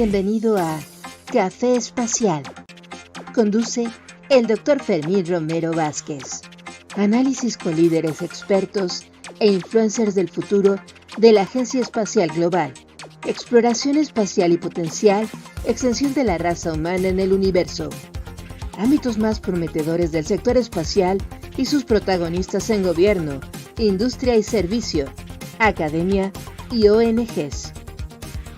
bienvenido a Café Espacial. Conduce el Dr. Fermín Romero Vázquez. Análisis con líderes expertos e influencers del futuro de la Agencia Espacial Global. Exploración espacial y potencial, extensión de la raza humana en el universo. Ámbitos más prometedores del sector espacial y sus protagonistas en gobierno, industria y servicio, academia y ONGs.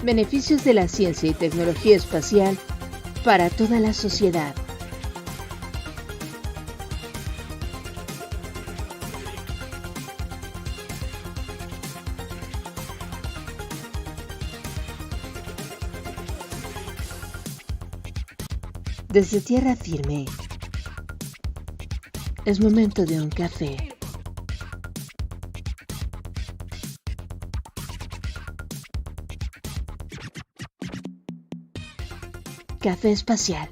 Beneficios de la ciencia y tecnología espacial para toda la sociedad. Desde tierra firme, es momento de un café. Café Espacial.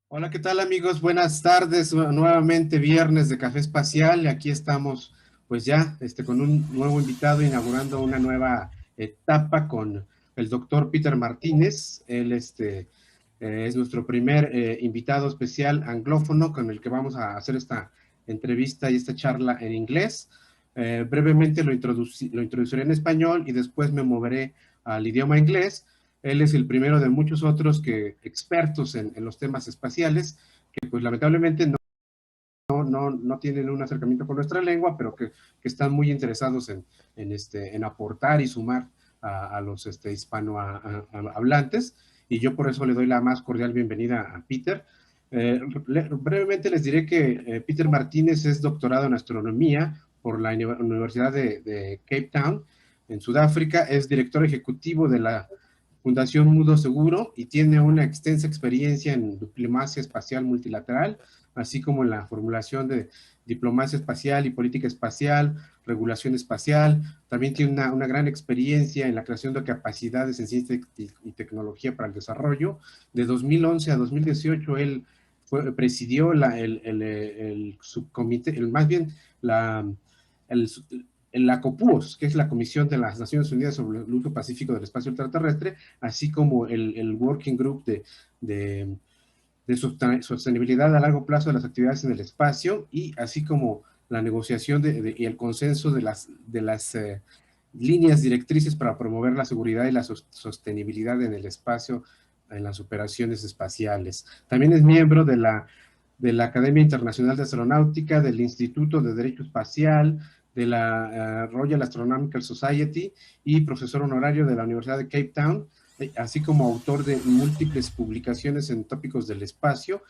Hola, ¿qué tal amigos? Buenas tardes, nuevamente viernes de Café Espacial. Aquí estamos pues ya con un nuevo invitado, inaugurando una nueva etapa con el doctor Peter Martínez. Él es nuestro primer invitado especial anglófono con el que vamos a hacer esta entrevista y esta charla en inglés. Brevemente lo introduciré en español y después me moveré al idioma inglés. Él es el primero de muchos otros expertos en los temas espaciales, que pues lamentablemente no tienen un acercamiento con nuestra lengua, pero que están muy interesados en aportar y sumar a los hispanohablantes, y yo por eso le doy la más cordial bienvenida a Peter. Brevemente les diré que Peter Martínez es doctorado en astronomía por la Universidad de Cape Town, en Sudáfrica. Es director ejecutivo de la Fundación Mundo Seguro y tiene una extensa experiencia en diplomacia espacial multilateral, así como en la formulación de diplomacia espacial y política espacial, regulación espacial. También tiene una gran experiencia en la creación de capacidades en ciencia y tecnología para el desarrollo. De 2011 a 2018, él presidió el subcomité, la COPUOS, que es la Comisión de las Naciones Unidas sobre el Uso Pacífico del Espacio Extraterrestre, así como el Working Group de sostenibilidad a largo plazo de las actividades en el espacio, y así como la negociación y el consenso de las líneas directrices para promover la seguridad y la sostenibilidad en el espacio, en las operaciones espaciales. También es miembro de la Academia Internacional de Astronáutica, del Instituto de Derecho Espacial, de la Royal Astronomical Society, y profesor honorario de la Universidad de Cape Town, así como autor de múltiples publicaciones en tópicos del espacio,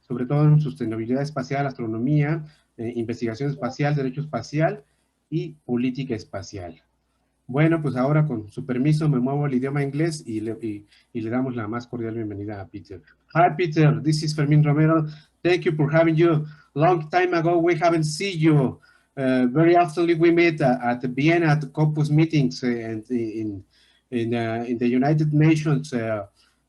sobre todo en sostenibilidad espacial, astronomía, investigación espacial, derecho espacial y política espacial. Bueno, pues ahora con su permiso me muevo al idioma inglés y le damos la más cordial bienvenida a Peter. Hi Peter, this is Fermín Romero. Thank you for having you. Long time ago we haven't seen you. Very often we met at Vienna at the COPUOS meetings in the United Nations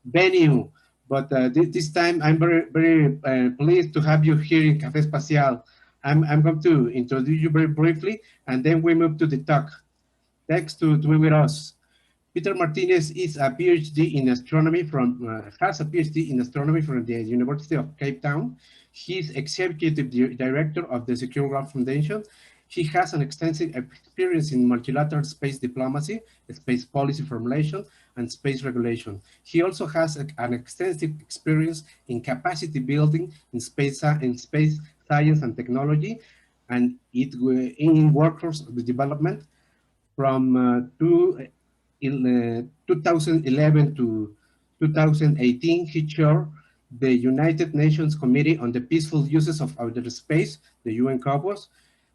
venue. But this time I'm very pleased to have you here in Café Espacial. I'm going to introduce you very briefly, and then we move to the talk. Thanks to be with us. Peter Martínez is a PhD in astronomy has a PhD in astronomy from the University of Cape Town. He's executive director of the Secure World Foundation. He has an extensive experience in multilateral space diplomacy, space policy formulation, and space regulation. He also has an extensive experience in capacity building in space science and technology, and in workforce development. From 2011 to 2018, he chaired the United Nations Committee on the Peaceful Uses of Outer Space, the UN COPUOS,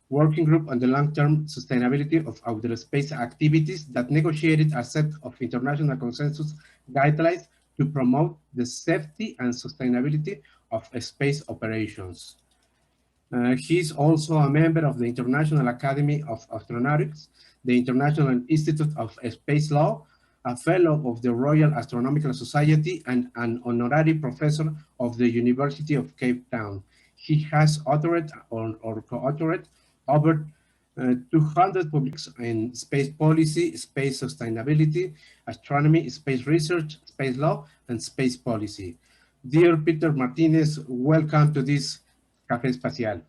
working group on the long-term sustainability of outer space activities that negotiated a set of international consensus guidelines to promote the safety and sustainability of space operations. He's also a member of the International Academy of Astronautics, the International Institute of Space Law, a fellow of the Royal Astronomical Society, and an honorary professor of the University of Cape Town. He has authored or co-authored over 200 publics in space policy, space sustainability, astronomy, space research, space law, and space policy. Dear Peter Martinez, welcome to this Café Espacial.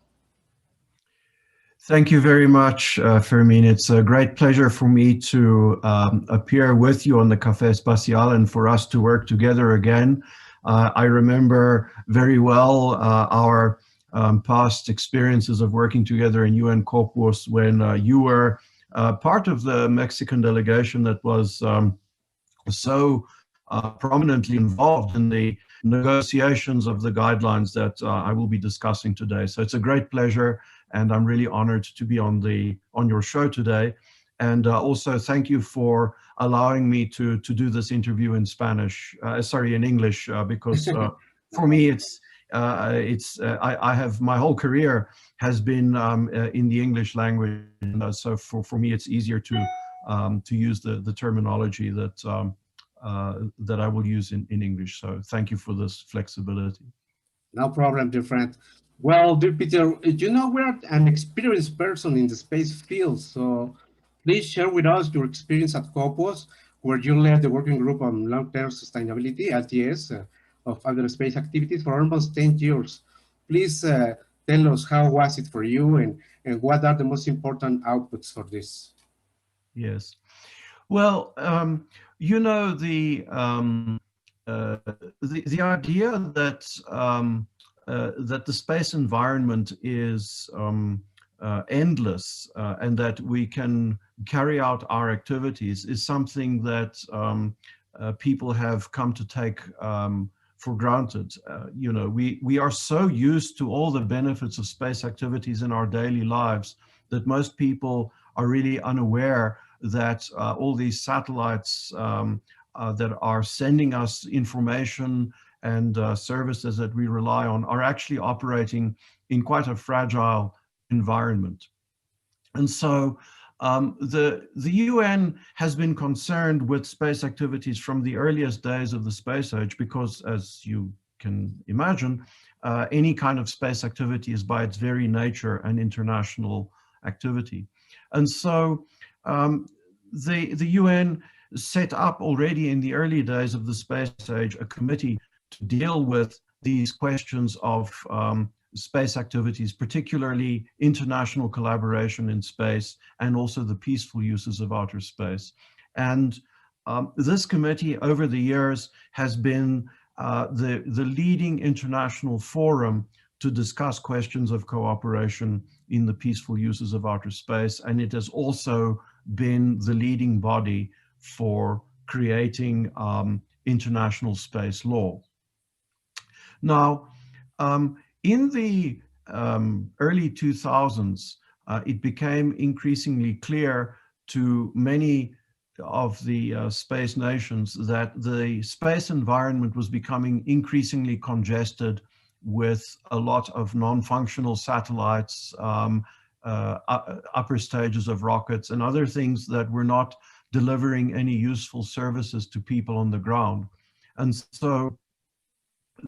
Thank you very much, Fermín. It's a great pleasure for me to appear with you on the Café Espacial and for us to work together again. I remember very well our past experiences of working together in UN Corpus when you were part of the Mexican delegation that was so prominently involved in the negotiations of the guidelines that I will be discussing today. So it's a great pleasure, and I'm really honored to be on your show today. And also thank you for allowing me to do this interview in in English, because for me I have my whole career has been in the English language, so for me it's easier to use the terminology that that I will use in English. So thank you for this flexibility. No problem, dear friend. Well, dear Peter, you know we're an experienced person in the space field, so please share with us your experience at Corpus, where you led the working group on long-term sustainability, LTS, of other space activities for almost 10 years. Please tell us how was it for you, and what are the most important outputs for this? Yes. Well, you know, the idea that that the space environment is endless and that we can carry out our activities is something that people have come to take for granted. You know, we are so used to all the benefits of space activities in our daily lives that most people are really unaware that all these satellites that are sending us information and services that we rely on are actually operating in quite a fragile environment. And so the UN has been concerned with space activities from the earliest days of the space age because, as you can imagine, any kind of space activity is by its very nature an international activity. And so the UN set up already in the early days of the space age a committee to deal with these questions of space activities, particularly international collaboration in space and also the peaceful uses of outer space. And this committee over the years has been the leading international forum to discuss questions of cooperation in the peaceful uses of outer space. And it has also been the leading body for creating international space law. Now, in the early 2000s, it became increasingly clear to many of the space nations that the space environment was becoming increasingly congested with a lot of non-functional satellites, upper stages of rockets, and other things that were not delivering any useful services to people on the ground. And so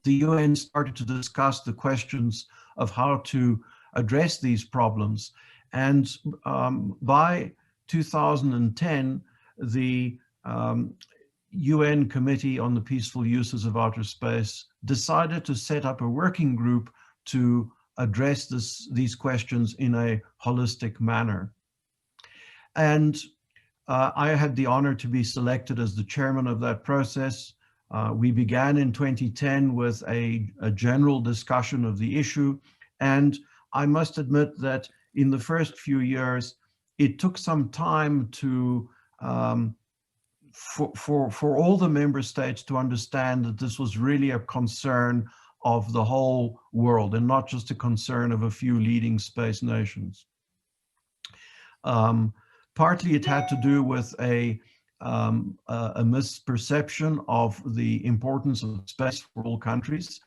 the UN started to discuss the questions of how to address these problems. And by 2010, the UN Committee on the Peaceful Uses of Outer Space decided to set up a working group to address these questions in a holistic manner. And I had the honor to be selected as the chairman of that process. We began in 2010 with a general discussion of the issue. And I must admit that in the first few years, it took some time to for all the member states to understand that this was really a concern of the whole world and not just a concern of a few leading space nations. Partly it had to do with a misperception of the importance of space for all countries,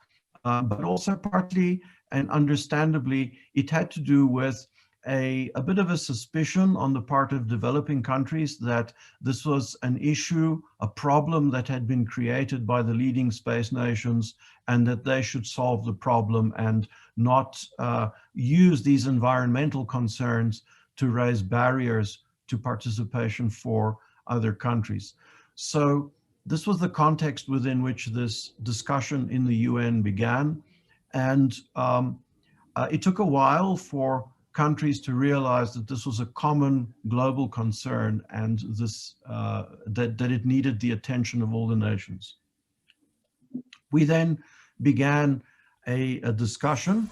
but also partly and understandably it had to do with a bit of a suspicion on the part of developing countries that this was an issue, a problem that had been created by the leading space nations, and that they should solve the problem and not use these environmental concerns to raise barriers to participation for other countries. So this was the context within which this discussion in the UN began. And it took a while for countries to realize that this was a common global concern and this, that it needed the attention of all the nations. We then began a discussion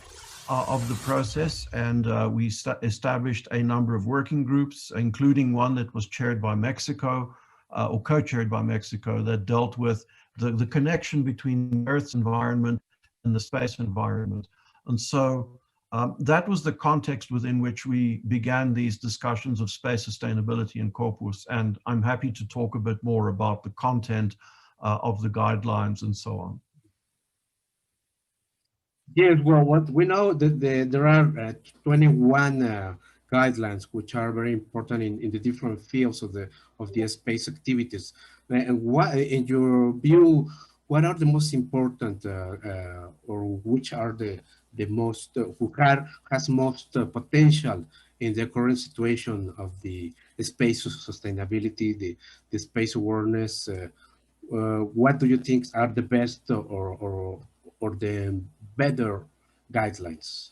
of the process, and we established a number of working groups, including one that was chaired by Mexico, or co-chaired by Mexico, that dealt with the connection between the Earth's environment and the space environment. And so that was the context within which we began these discussions of space sustainability and corpus. And I'm happy to talk a bit more about the content of the guidelines and so on. Yes, well, what we know that there are 21 guidelines which are very important in the different fields of the space activities. And what, in your view, what are the most important, or which are the most who has most potential in the current situation of the space sustainability, the space awareness? What do you think are the best or the better guidelines?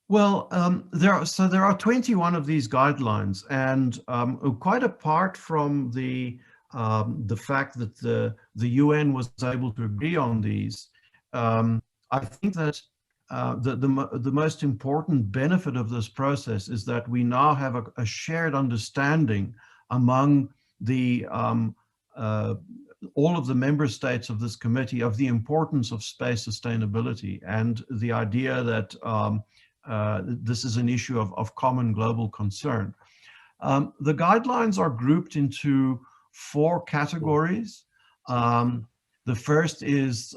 Well, there are 21 of these guidelines, and quite apart from the fact that the UN was able to agree on these, I think that the most important benefit of this process is that we now have a shared understanding among the all of the member states of this committee of the importance of space sustainability and the idea that this is an issue of common global concern. The guidelines are grouped into 4 categories. The first is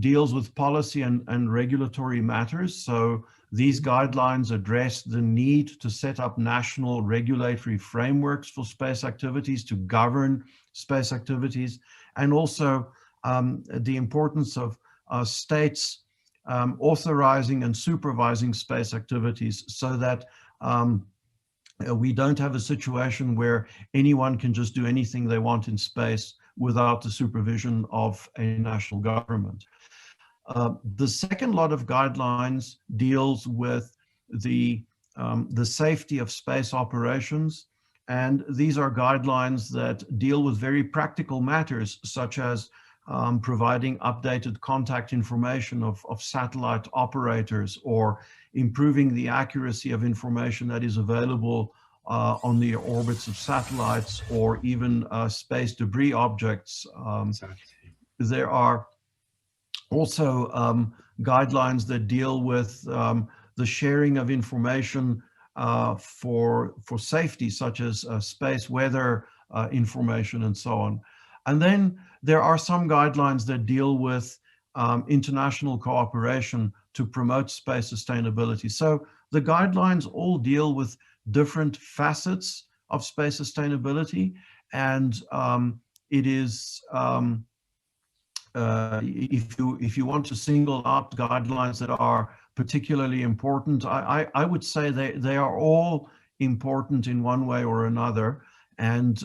deals with policy and regulatory matters. So these guidelines address the need to set up national regulatory frameworks for space activities, to govern space activities, and also the importance of states authorizing and supervising space activities so that we don't have a situation where anyone can just do anything they want in space without the supervision of a national government. The second lot of guidelines deals with the safety of space operations, and these are guidelines that deal with very practical matters, such as providing updated contact information of satellite operators, or improving the accuracy of information that is available on the orbits of satellites, or even space debris objects. There are also guidelines that deal with the sharing of information for safety, such as space weather information and so on. And then there are some guidelines that deal with international cooperation to promote space sustainability. So the guidelines all deal with different facets of space sustainability, and it is if you want to single out guidelines that are particularly important, I would say they are all important in one way or another, and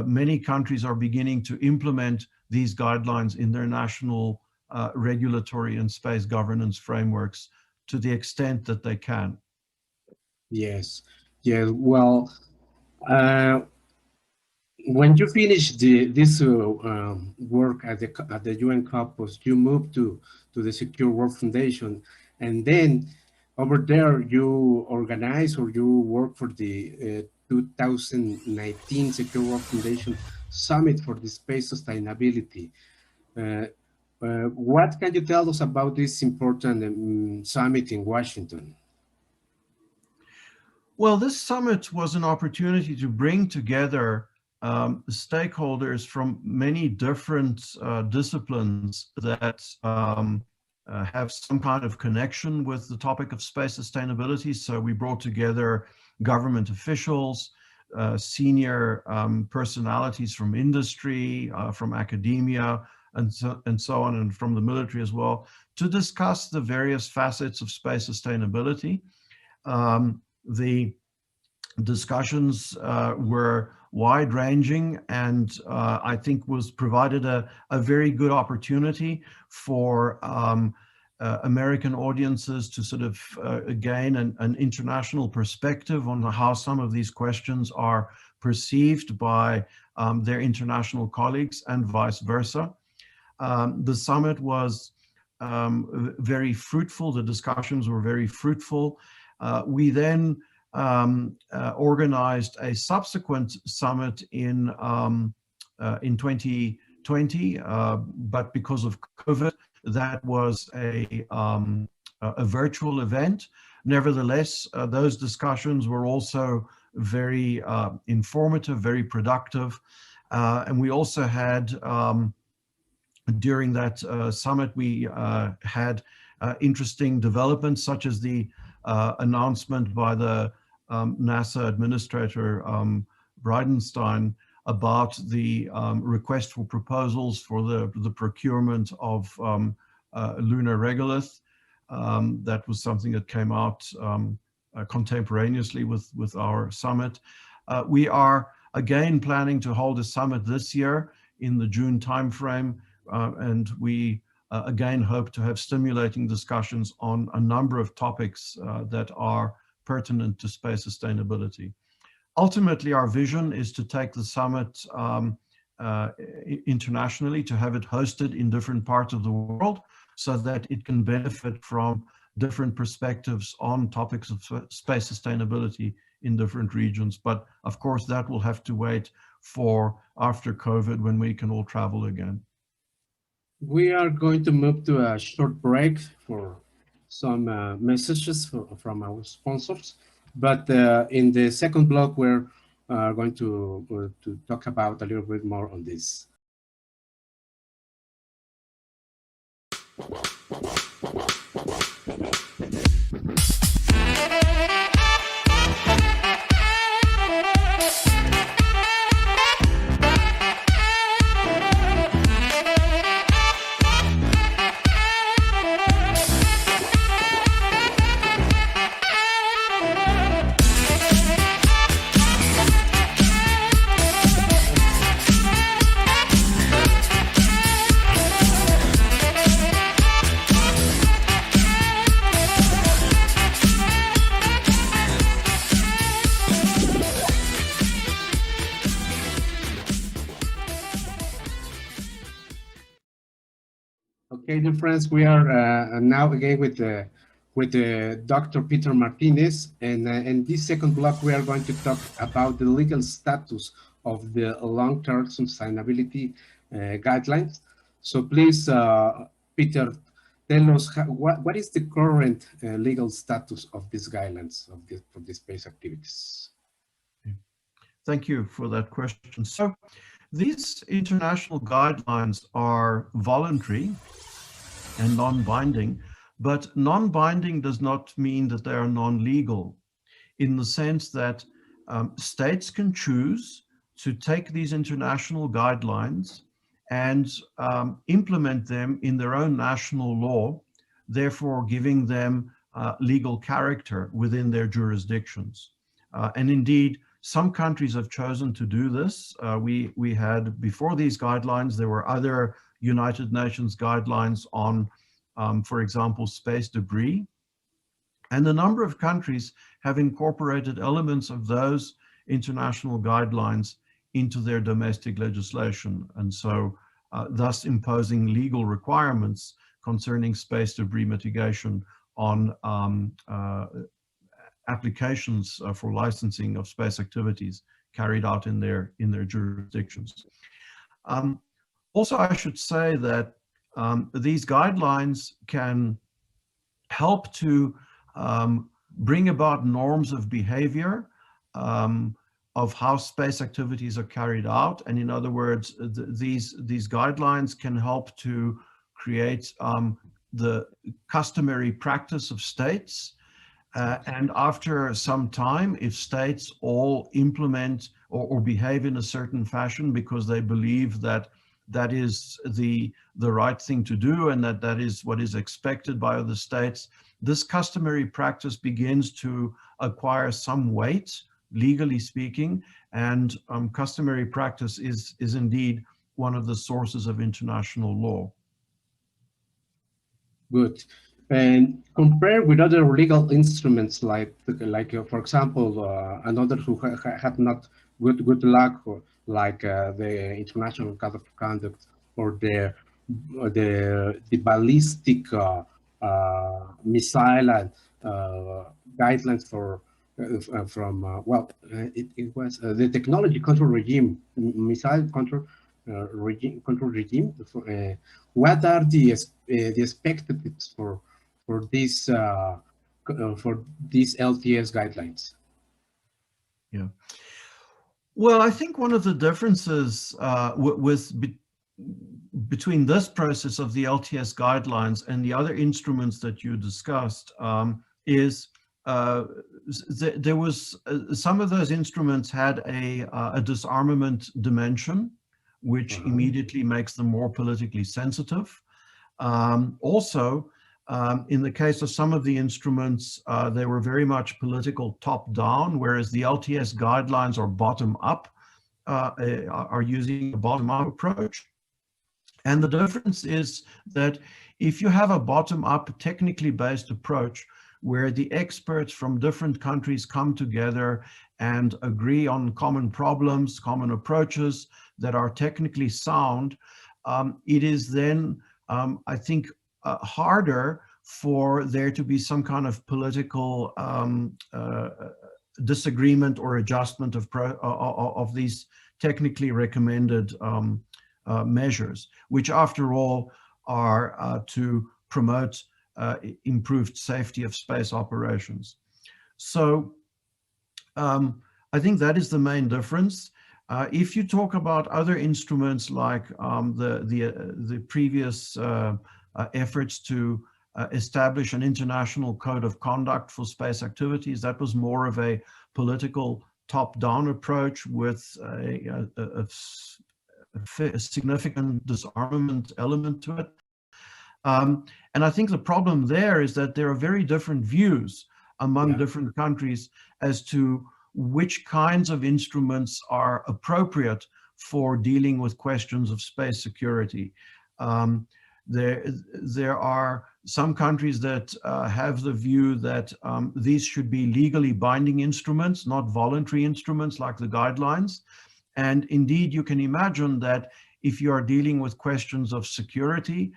many countries are beginning to implement these guidelines in their national regulatory and space governance frameworks to the extent that they can. Yes, yeah. Well, when you finish this work at the UN Corpus, you moved to the Secure World Foundation, and then over there you organize or you work for the 2019 Secure World Foundation Summit for the Space Sustainability. What can you tell us about this important summit in Washington? Well, this summit was an opportunity to bring together stakeholders from many different disciplines that have some kind of connection with the topic of space sustainability. So we brought together government officials, senior personalities from industry, from academia, and so on, and from the military as well, to discuss the various facets of space sustainability. The discussions were wide-ranging, and I think provided a very good opportunity for American audiences to sort of gain an international perspective on how some of these questions are perceived by their international colleagues and vice versa. The summit was very fruitful. The discussions were very fruitful. We then organized a subsequent summit in 2020, but because of COVID, that was a virtual event. Nevertheless, those discussions were also very informative, very productive. And we also had, during that summit, we had interesting developments, such as the announcement by the NASA Administrator Bridenstine about the request for proposals for the procurement of lunar regolith. That was something that came out contemporaneously with our summit. We are again planning to hold a summit this year in the June timeframe, and we again hope to have stimulating discussions on a number of topics that are pertinent to space sustainability. Ultimately, our vision is to take the summit internationally, to have it hosted in different parts of the world so that it can benefit from different perspectives on topics of space sustainability in different regions. But of course, that will have to wait for after COVID, when we can all travel again. We are going to move to a short break for some messages from our sponsors. But in the second block, we're going to talk about a little bit more on this. Okay, dear friends, we are now again with Dr. Peter Martinez, and in this second block, we are going to talk about the legal status of the long-term sustainability guidelines. So please, Peter, tell us what is the current legal status of these guidelines for the space activities? Thank you for that question. So these international guidelines are voluntary and non-binding, but non-binding does not mean that they are non-legal, in the sense that states can choose to take these international guidelines and implement them in their own national law, therefore giving them legal character within their jurisdictions. And indeed, some countries have chosen to do this. We had, before these guidelines, there were other United Nations guidelines on, for example, space debris. And a number of countries have incorporated elements of those international guidelines into their domestic legislation. And so thus imposing legal requirements concerning space debris mitigation on applications for licensing of space activities carried out in their jurisdictions. Also, I should say that these guidelines can help to bring about norms of behavior of how space activities are carried out. And in other words, these guidelines can help to create the customary practice of states. And after some time, if states all implement or behave in a certain fashion because they believe that that is the right thing to do and that is what is expected by other states, this customary practice begins to acquire some weight, legally speaking, and customary practice is indeed one of the sources of international law. Good. And compared with other legal instruments, for example, another who have not good luck, or like the International Code of Conduct, or the ballistic missile and guidelines for it was the technology control regime, missile control regime. What are the expectations for these LTS guidelines? Yeah. Well, I think one of the differences between this process of the LTS guidelines and the other instruments that you discussed is there was some of those instruments had a disarmament dimension, which immediately makes them more politically sensitive. Also, in the case of some of the instruments, they were very much political top-down, whereas the LTS guidelines are bottom-up, are using a bottom-up approach. And the difference is that if you have a bottom-up, technically based approach, where the experts from different countries come together and agree on common problems, common approaches that are technically sound, it is then, I think, harder for there to be some kind of political disagreement or adjustment of these technically recommended measures, which after all are to promote improved safety of space operations. So I think that is the main difference. If you talk about other instruments like the previous efforts to establish an international code of conduct for space activities, that was more of a political top-down approach with a significant disarmament element to it. And I think the problem there is that there are very different views among different countries as to which kinds of instruments are appropriate for dealing with questions of space security. There are some countries that have the view that these should be legally binding instruments, not voluntary instruments like the guidelines. And indeed, you can imagine that if you are dealing with questions of security,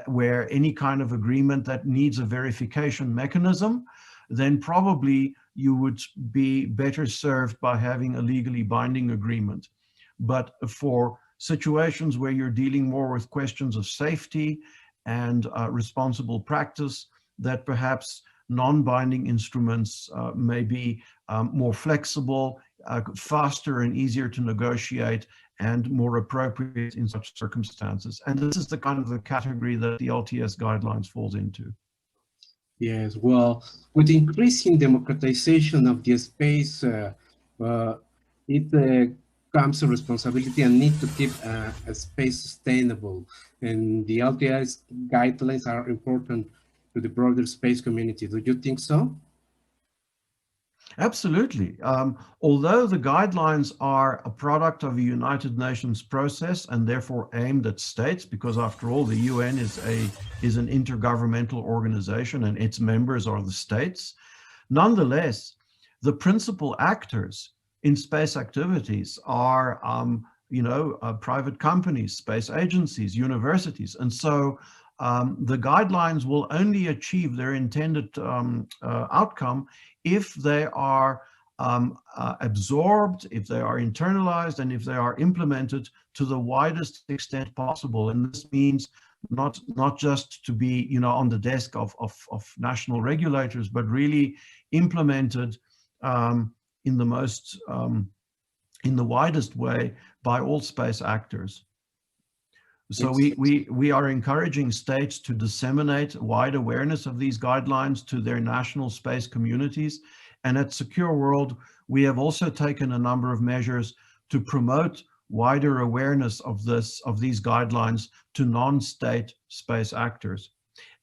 where any kind of agreement that needs a verification mechanism, then probably you would be better served by having a legally binding agreement. But for situations where you're dealing more with questions of safety and responsible practice, that perhaps non-binding instruments may be more flexible, faster and easier to negotiate, and more appropriate in such circumstances. And this is the kind of the category that the LTS guidelines falls into. Yes, well, with increasing democratization of the space, it comes a responsibility and need to keep a space sustainable. And the LTS guidelines are important to the broader space community. Do you think so? Absolutely. Although the guidelines are a product of a United Nations process and therefore aimed at states, because after all, the UN is an intergovernmental organization and its members are the states. Nonetheless, the principal actors in space activities are, private companies, space agencies, universities. And so the guidelines will only achieve their intended outcome if they are absorbed, if they are internalized, and if they are implemented to the widest extent possible. And this means not just to be, on the desk of national regulators, but really implemented in the most, in the widest way by all space actors. So we are encouraging states to disseminate wide awareness of these guidelines to their national space communities. And at Secure World, we have also taken a number of measures to promote wider awareness of these guidelines to non-state space actors.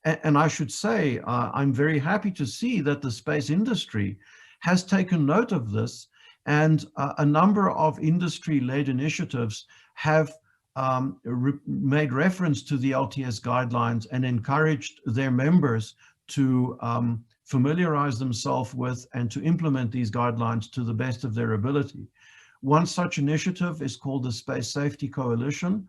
And I should say, I'm very happy to see that the space industry has taken note of this, and a number of industry-led initiatives have made reference to the LTS guidelines and encouraged their members to familiarize themselves with and to implement these guidelines to the best of their ability. One such initiative is called the Space Safety Coalition,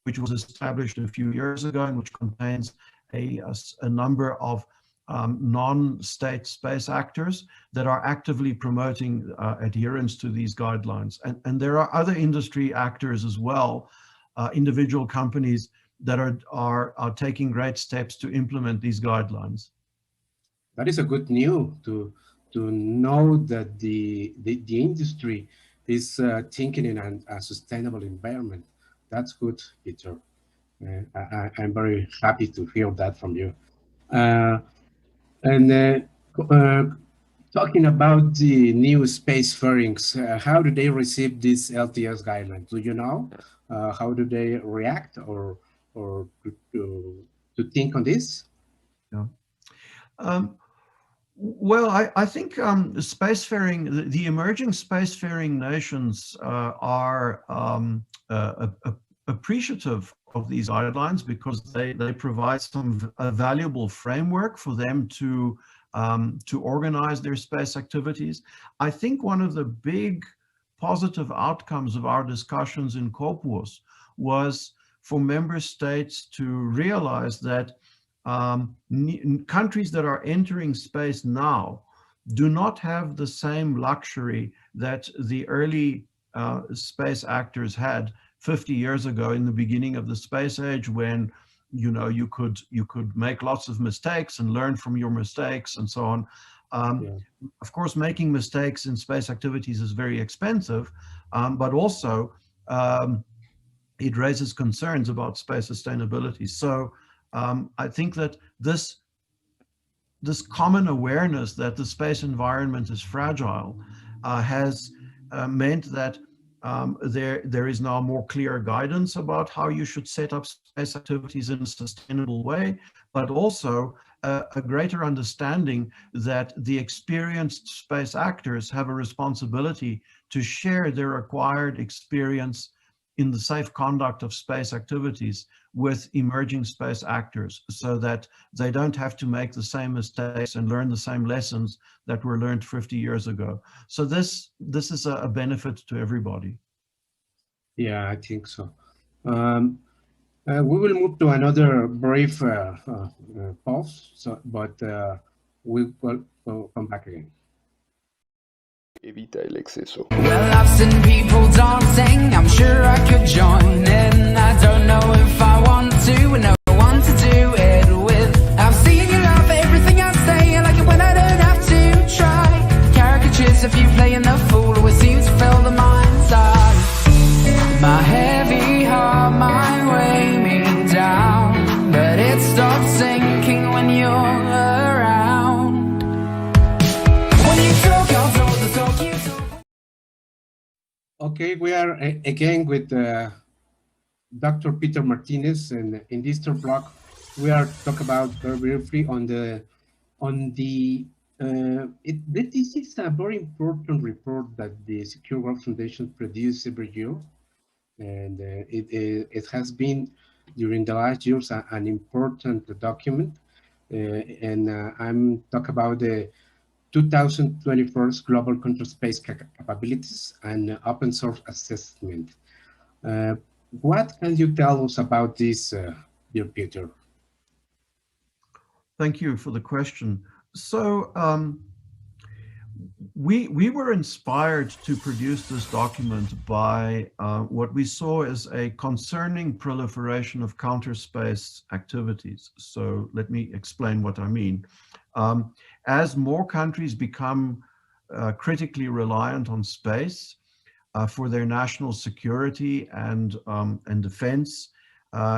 which was established a few years ago and which contains a number of non-state space actors that are actively promoting adherence to these guidelines. And there are other industry actors as well, individual companies that are taking great steps to implement these guidelines. That is a good news to know that the industry is thinking in a sustainable environment. That's good, Peter. I'm very happy to hear that from you. Talking about the new spacefarings, how do they receive these LTS guidelines? Do you know? How do they react or to think on this? Yeah. Well, I think spacefaring, the emerging spacefaring nations are appreciative of these guidelines because they provide some valuable framework for them to organize their space activities. I think one of the big positive outcomes of our discussions in Corpus was for member states to realize that countries that are entering space now do not have the same luxury that the early space actors had 50 years ago in the beginning of the space age, when you could make lots of mistakes and learn from your mistakes and so on. Of course, making mistakes in space activities is very expensive, but also it raises concerns about space sustainability. So I think that this common awareness that the space environment is fragile has meant that there is now more clear guidance about how you should set up space activities in a sustainable way, but also a greater understanding that the experienced space actors have a responsibility to share their acquired experience in the safe conduct of space activities with emerging space actors, so that they don't have to make the same mistakes and learn the same lessons that were learned 50 years ago. So this is a benefit to everybody. Yeah, I think so. We will move to another brief pause, but we will come back again. Evita el exceso. Well, I've seen people dancing, I'm sure I could join in. I don't know if I want to, and no one to do it with. I've seen you laugh at everything I say, I like it when I don't have to try. Caricatures of you playing the fool always seems to fill the mind's eye. My heavy heart might weigh me down, but it stops sinking when you're around. When you talk, I'll talk the talk you talk. Okay, we are again with Dr. Peter Martinez, and in this third block, we are talking about very briefly this is a very important report that the Secure World Foundation produces every year, and it has been during the last years an important document, and I'm talking about the 2021 Global Control Space Capabilities and Open Source Assessment. What can you tell us about this, dear Peter? Thank you for the question. So we were inspired to produce this document by what we saw as a concerning proliferation of counter space activities. So let me explain what I mean. As more countries become critically reliant on space for their national security and defense,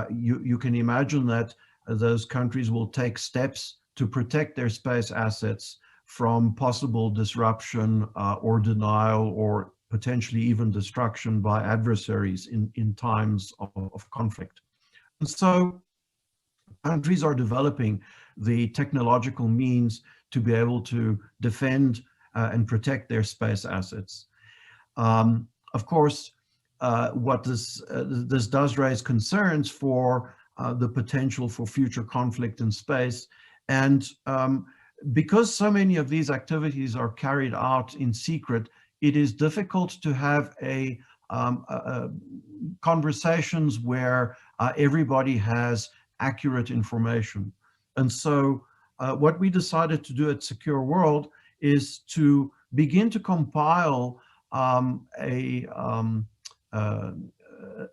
you can imagine that those countries will take steps to protect their space assets from possible disruption or denial, or potentially even destruction by adversaries in times of conflict. And so countries are developing the technological means to be able to defend and protect their space assets. Of course, what this does raise concerns for the potential for future conflict in space. And because so many of these activities are carried out in secret, it is difficult to have conversations where everybody has accurate information. And so what we decided to do at Secure World is to begin to compile a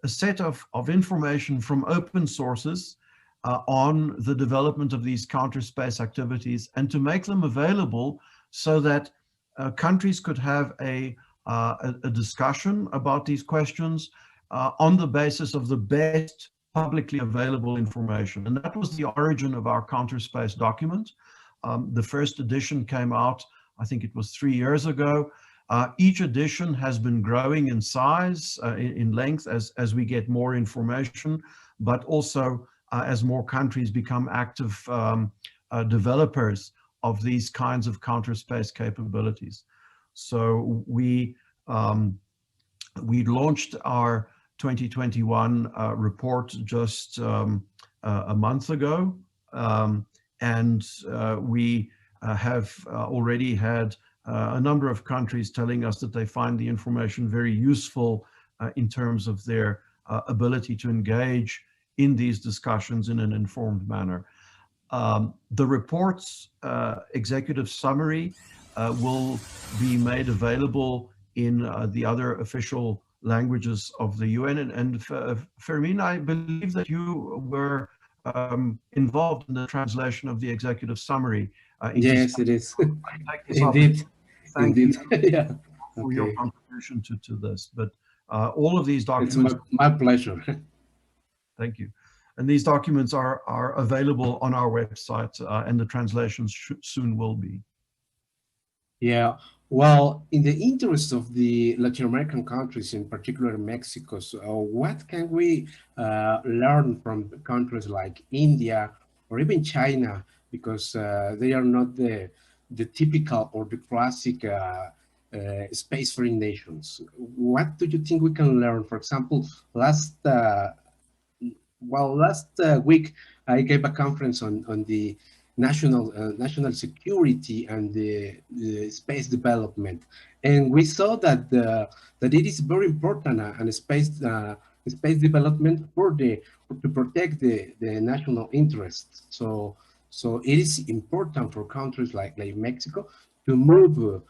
set of information from open sources on the development of these counter space activities, and to make them available so that countries could have a discussion about these questions on the basis of the best publicly available information. And that was the origin of our counter space document. The first edition came out, I think it was 3 years ago. Each edition has been growing in size, in length, as we get more information, but also as more countries become active developers of these kinds of counter space capabilities. So we launched our 2021 report just a month ago, and we have already had a number of countries telling us that they find the information very useful in terms of their ability to engage in these discussions in an informed manner. The report's executive summary will be made available in the other official languages of the UN. And Fermín, I believe that you were involved in the translation of the executive summary. Yes, it is. Indeed. Thank Indeed. you Yeah. for your contribution to this. But all of these documents... It's my pleasure. Thank you. And these documents are available on our website, and the translations soon will be. Yeah, well, in the interest of the Latin American countries, in particular Mexico, so what can we learn from countries like India or even China, because they are not the typical or the classic spacefaring nations? What do you think we can learn? For example, last week I gave a conference on the national security and the space development, and we saw that that it is very important and space development to protect the national interests. So it is important for countries like Mexico to move